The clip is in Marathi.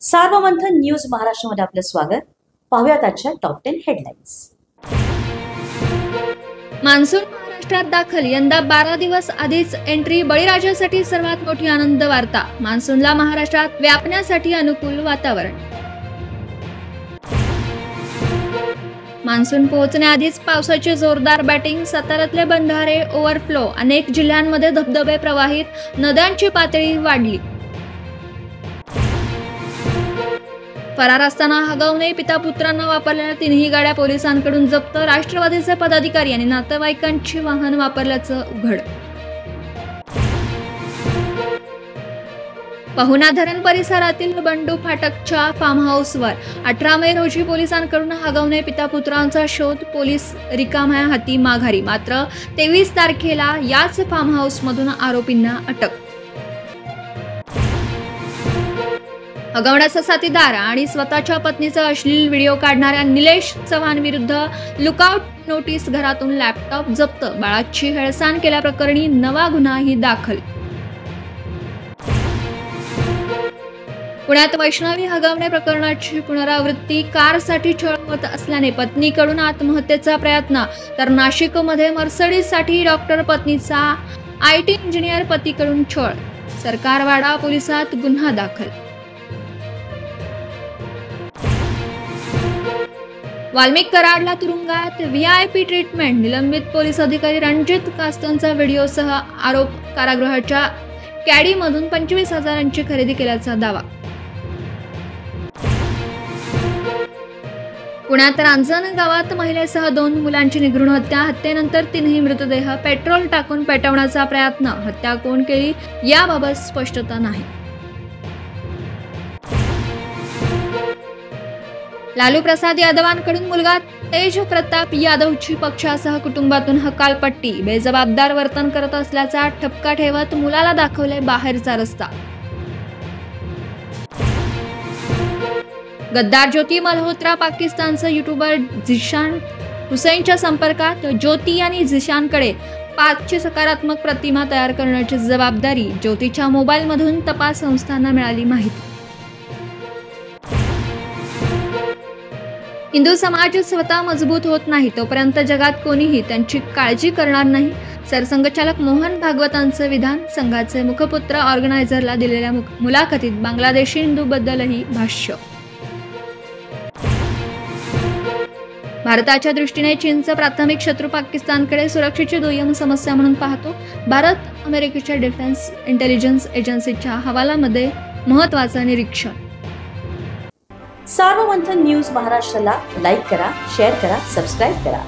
सार्वमंथन न्यूज महाराष्ट्रामध्ये आपलं स्वागत। पाहूयात आजच्या टॉप 10 हेडलाईन्स। मान्सून महाराष्ट्रात दाखल, यंदा 12 दिवस आधीच एंट्री, बळीराजासाठी सर्वात मोठी आनंद वार्ता। मान्सूनला महाराष्ट्रात व्यापण्यासाठी अनुकूल वातावरण। मान्सून पोहोचण्याआधीच पावसाची जोरदार बॅटिंग, साताऱ्यातले बंधारे ओव्हरफ्लो, अनेक जिल्ह्यांमध्ये धबधबे प्रवाहित, नद्यांची पातळी वाढली। फरार असताना हगवणे पिता पुत्रांना वापरलेल्या 3ही गाड्या पोलिसांकडून जप्त, राष्ट्रवादीचे पदाधिकारी आणि नातेवाईकांची वाहन वापरल्याचं उघड। पहुना धरण परिसरातील बंडू फाटकच्या फार्म हाऊसवर 18 मे रोजी पोलिसांकडून हगवणे पिता पुत्रांचा शोध, पोलीस रिकाम्या हाती माघारी। मात्र 23 तारखेला याच फार्म हाऊसमधून आरोपींना अटक। हगवण्याचा साथीदार आणि स्वतःच्या पत्नीचा अश्लील व्हिडिओ काढणाऱ्या निलेश चव्हाण विरुद्ध लुकआउट नोटीस, घरातून लॅपटॉप जप्त, बाळाची हेळसांड केल्याप्रकरणी नवा गुन्हाही दाखल। पुण्यात वैष्णवी हगवणे प्रकरणाची पुनरावृत्ती, कारसाठी छळ होत असल्याने पत्नीकडून आत्महत्येचा प्रयत्न, तर नाशिकमध्ये मर्सडीजसाठी डॉक्टर पत्नीचा IT इंजिनियर पतीकडून छळ, सरकारवाडा पोलिसात गुन्हा दाखल। वाल्मिक कराडला तुरुंगात VIP ट्रीटमेंट, निलंबित पोलीस अधिकारी रणजित कास्तंचा व्हिडिओसह आरोप, कारागृहाच्या कॅडीमधून 25,000ची खरेदी केल्याचा दावा। पुण्यात रांजण गावात महिलेसह 2 मुलांची निर्घृण हत्या, हत्येनंतर 3ही मृतदेह पेट्रोल टाकून पेटवण्याचा प्रयत्न, हत्या कोण केली याबाबत स्पष्टता नाही। लालू प्रसाद यादवांकडून मुलगा तेज प्रताप यादवची पक्षासह कुटुंबातून हकालपट्टी, बेजबाबदार वर्तन करत असल्याचा ठपका ठेवत मुलाला दाखवले बाहेरचा रस्ता। गद्दार ज्योती मल्होत्रा पाकिस्तानचा युट्यूबर झिशान हुसैनच्या संपर्कात, ज्योती आणि झिशानकडे 5ची सकारात्मक प्रतिमा तयार करण्याची जबाबदारी, ज्योतीच्या मोबाईलमधून तपास संस्थांना मिळाली माहिती। हिंदू समाज स्वतः मजबूत होत नाही तोपर्यंत जगात कोणीही त्यांची काळजी करणार नाही, सरसंघचालक मोहन भागवतांचे विधान। संघाचे मुखपुत्र ऑर्गनायझरला दिलेल्या मुलाखतीत बांगलादेशी हिंदूबद्दलही भाष्य। भारताच्या दृष्टीने चीनचा प्राथमिक शत्रू पाकिस्तानकडे सुरक्षेची दुय्यम समस्या म्हणून पाहतो। भारत अमेरिकेच्या डिफेन्स इंटेलिजन्स एजन्सीच्या हवालामध्ये महत्त्वाचं निरीक्षण। सार्वमंथन न्यूज महाराष्ट्राला लाईक करा, शेअर करा, सबस्क्राईब करा।